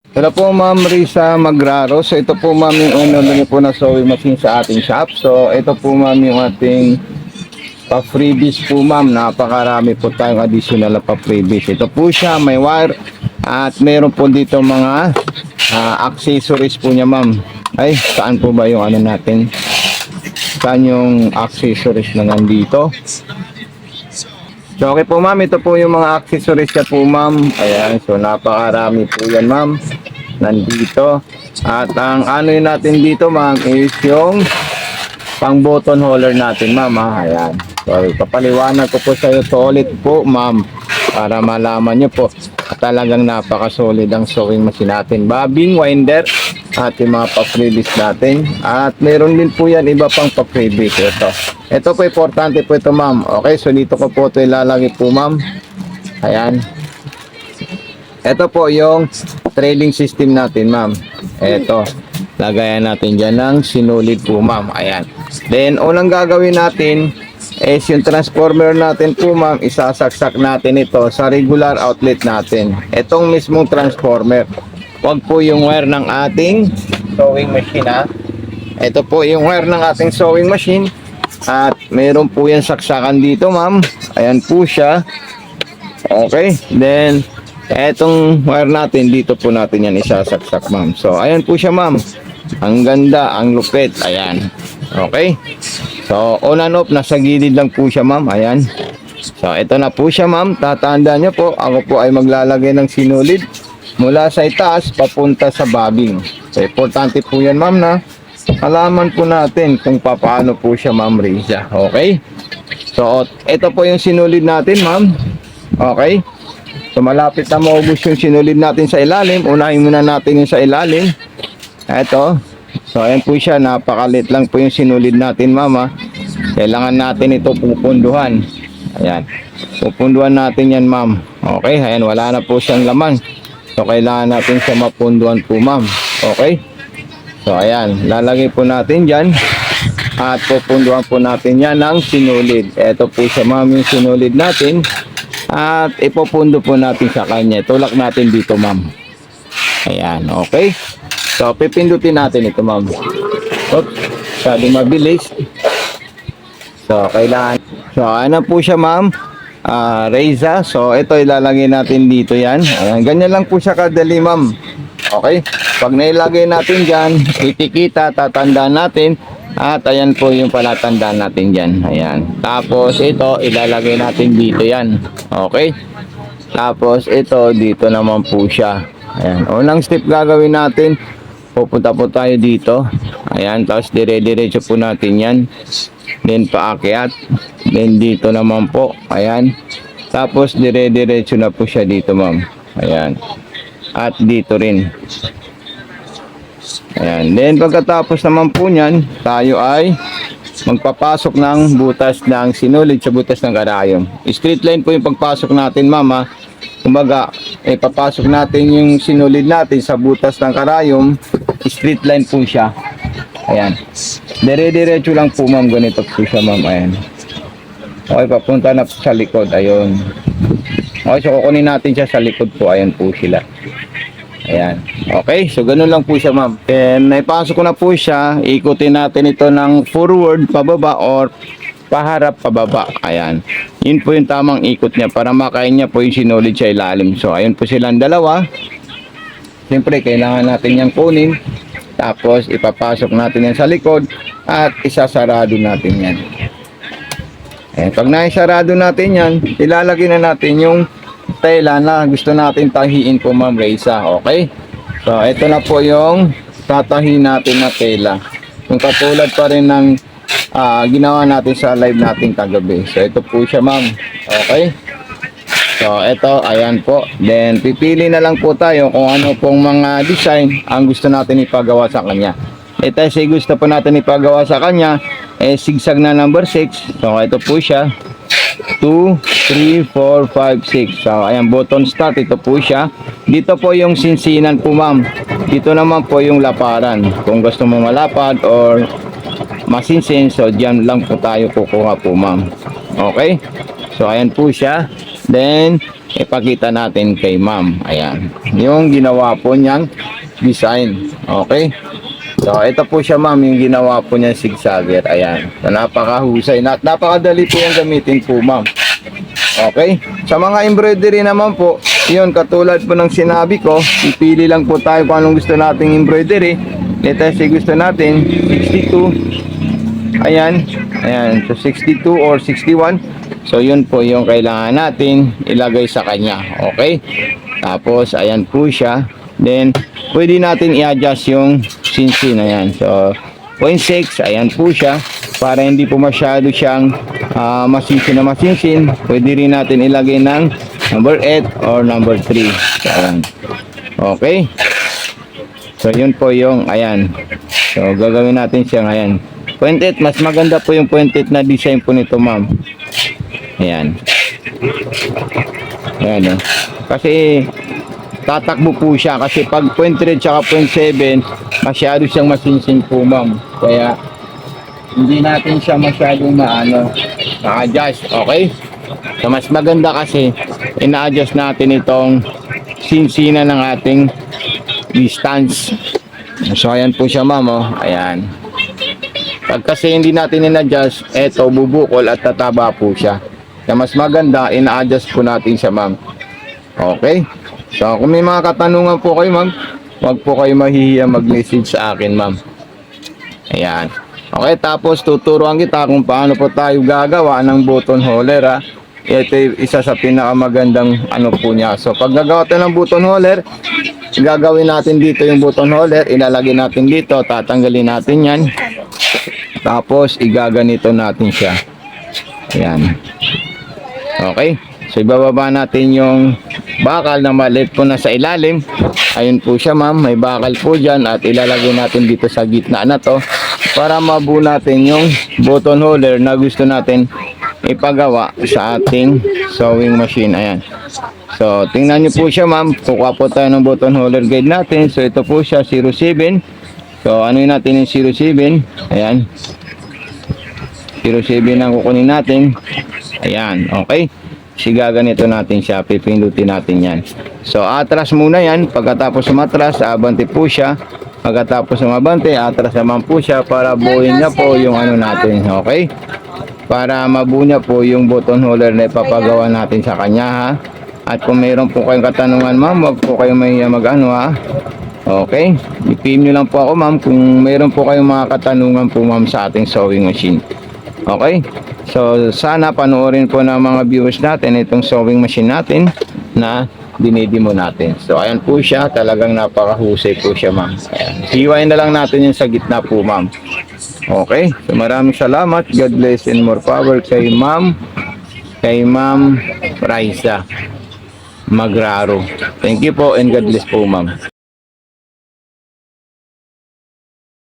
Hello po Ma'am Risa Magraro. So ito po ma'am yung ano po na sewing machine sa ating shop. So ito po ma'am yung ating pa-freebies po ma'am. Napakarami po tayong additional na pa-freebies. Ito po siya, may wire at meron po dito mga accessories po niya ma'am. Ay, saan po ba yung ano natin? Saan yung accessories na nandito? So okay po ma'am, ito po yung mga accessories niya po ma'am. Ayan, so napakarami po yan ma'am. Nandito. At ang ano yun natin dito ma'am is yung pang button holder natin ma'am ha. Ayan. So papaliwanag ko po sa iyo solid po ma'am para malaman nyo po talagang napaka-solid ang sewing machine natin. Bobbin, winder at yung mga pa-freebies natin. At meron din po yan iba pang pa-freebies. Ito po importante po ito ma'am. Okay, so dito ko po ito ilalagay po ma'am. Ayan. Ito po yung trailing system natin ma'am. Ito. Lagayan natin dyan ng sinulid po ma'am. Ayan. Then unang gagawin natin is yung transformer natin po ma'am. Isasaksak natin ito sa regular outlet natin. Itong mismong transformer. Huwag po yung wire ng ating sewing machine ha. Ito po yung wire ng ating sewing machine. At mayroon po yan saksakan dito ma'am. Ayan po siya. Okay. Then etong wire natin dito po natin yan isasaksak ma'am. So ayan po siya ma'am. Ang ganda, ang lupit. Ayan. Okay. So on and off, nasa gilid lang po siya ma'am. Ayan. So ito na po siya ma'am. Tatandaan nyo po, ako po ay maglalagay ng sinulid mula sa itaas papunta sa bobbing. So importante po yan ma'am na alaman po natin kung paano po siya ma'am Risa. Okay. So ito po yung sinulid natin ma'am. Okay. So malapit na maubos yung sinulid natin sa ilalim. Unahin muna natin yung sa ilalim. Ito. So ayan po siya. Napakalit lang po yung sinulid natin mama. Kailangan natin ito pupunduhan. Ayan. Pupunduhan natin yan ma'am. Okay. Ayan, wala na po siyang laman. So kailangan natin siya mapunduhan po ma'am. Okay. So ayan. Lalagay po natin dyan. At pupunduhan po natin yan ng sinulid. Ito po siya ma'am yung sinulid natin. At ipupundo po natin sa kanya. Tulak natin dito ma'am. Ayan. Okay. So pipindutin natin ito ma'am. Oops. Masyadong mabilis. So kailangan. So ano po siya ma'am. Reza. So ito ilalagay natin dito yan. Ayan. Ganyan lang po siya kadali ma'am. Okay. Pag nailagay natin dyan. Itikita. Tatandaan natin. At ayan po yung palatandaan natin dyan. Ayan. Tapos ito ilalagay natin dito yan. Okay. Tapos ito dito naman po siya. Ayan. Unang step gagawin natin. Pupunta po tayo dito. Ayan. Tapos dire-diretso po natin yan. Then paakyat. Then dito naman po. Ayan. Tapos dire-diretso na po siya dito ma'am. Ayan. At dito rin. Ayan. Then pagkatapos naman po nyan, tayo ay magpapasok ng butas ng sinulid sa butas ng karayom. Straight line po yung pagpasok natin mama. Kumbaga, papasok natin yung sinulid natin sa butas ng karayom. Straight line po siya. Ayan. Dire-diretso lang po ma'am. Ganito po siya ma'am. Ayan. Okay, papunta na po sa likod. Ayun. Okay, so kukunin natin siya sa likod po. Ayan po sila. Ayan. Okay, so ganun lang po siya ma'am. And naipasok ko na po siya. Ikutin natin ito ng forward pababa or paharap pababa. Ayan. Yun po yung tamang ikot niya para makain niya po yung sinulid sa ilalim. So ayun po silang dalawa. Siyempre kailangan natin yang kunin. Tapos ipapasok natin yan sa likod at isasarado natin yan. Ayan. Pag naisarado natin yan, ilalagay na natin yung tela na gusto natin tahiin po ma'am Reza. Okay. So ito na po yung tatahi natin na tela. Yung katulad pa rin ng ginawa natin sa live natin kagabi. So ito po siya ma'am. Okay. So ito, ayan po. Then pipili na lang po tayo kung ano pong mga design ang gusto natin ipagawa sa kanya. Ito si gusto po natin ipagawa sa kanya zigzag na number 6. So ito po siya. 2, 3, 4, 5, 6. So ayan, button start. Ito po siya. Dito po yung sinsinan po ma'am. Dito naman po yung laparan. Kung gusto mo malapad or masinsin, so dyan lang po tayo kukuha po ma'am. Okay. So ayan po siya. Then ipakita natin kay ma'am. Ayan. Yung ginawa po niyang design. Okay? So, ito po siya ma'am, yung ginawa po niya zigzagger. Ayan. So, napakahusay. Napakadali po yung gamitin po ma'am. Okay? Sa mga embroidery naman po, yun, katulad po ng sinabi ko, pipili lang po tayo kung anong gusto nating embroidery. Ito si gusto natin, 62. Ayan. Ayan. So, 62 or 61. So, yun po yung kailangan natin ilagay sa kanya. Okay? Tapos, ayan po siya. Then, pwede natin i-adjust yung sinsin. Ayan. So, 0.6. Ayan po siya. Para hindi po masyado siyang masinsin na masinsin. Pwede rin natin ilagay ng number 8 or number 3. Ayan. Okay. So, yun po yung, ayan. So, gagawin natin siyang, ayan. 0.8. Mas maganda po yung 0.8 na design po nito, ma'am. Ayan. Ayan, oh. Kasi, tatakbo po siya. Kasi pag 0.3 tsaka 0.7, masyado siyang masinsin po, ma'am. Kaya, hindi natin siya masyadong ma-adjust. Okay? So, mas maganda kasi, ina-adjust natin itong sinsina ng ating distance. So, ayan po siya, ma'am, oh. Ayan. Pag kasi hindi natin in-adjust, eto, bubukol at tataba po siya. Kaya mas maganda, ina-adjust po natin siya, ma'am. Okay? So, kung may mga katanungan po kayo, ma'am, huwag po kayo mahihiya mag-message sa akin, ma'am. Ayan. Okay, tapos tuturuan kita kung paano po tayo gagawa ng button holder, ha. Ito yung isa sa pinakamagandang ano po niya. So, pag gagawa tayo ng button holder, gagawin natin dito yung button holder, ilalagay natin dito, tatanggalin natin yan. Tapos, igaganito natin siya. Ayan. Okay. So, ibababa natin yung bakal na maliit po na sa ilalim. Ayun po siya, ma'am. May bakal po dyan at ilalagay natin dito sa gitna na to para mabuo natin yung button holder na gusto natin ipagawa sa ating sewing machine. Ayan. So, tingnan nyo po siya, ma'am. Kukuha po tayo ng button holder guide natin. So, ito po siya, 07. So, ano yun natin yung 07? Ayan. 07 ang kukunin natin. Ayan. Okay. Sigaganito natin siya. Pipindutin natin yan. So, atras muna yan. Pagkatapos umatras, abante po siya. Pagkatapos umabante, atras naman po siya para buuin niya po yung ano natin. Okay? Para mabuo niya po yung button holder na ipapagawa natin sa kanya, ha. At kung mayroon po kayong katanungan, ma'am, wag po kayong mahiya mag-ano, ha. Okay? I-PM nyo lang po ako, ma'am, kung mayroon po kayong mga katanungan po, ma'am, sa ating sewing machine. Okay? So, sana panoorin po ng mga viewers natin itong sewing machine natin na dinidemo natin. So, ayan po siya. Talagang napakahusay po siya, ma'am. Ayan. Hiwain na lang natin yung sa gitna po, ma'am. Okay? So, maraming salamat. God bless and more power kay Ma'am Raisa Magraro. Thank you po and God bless po, ma'am.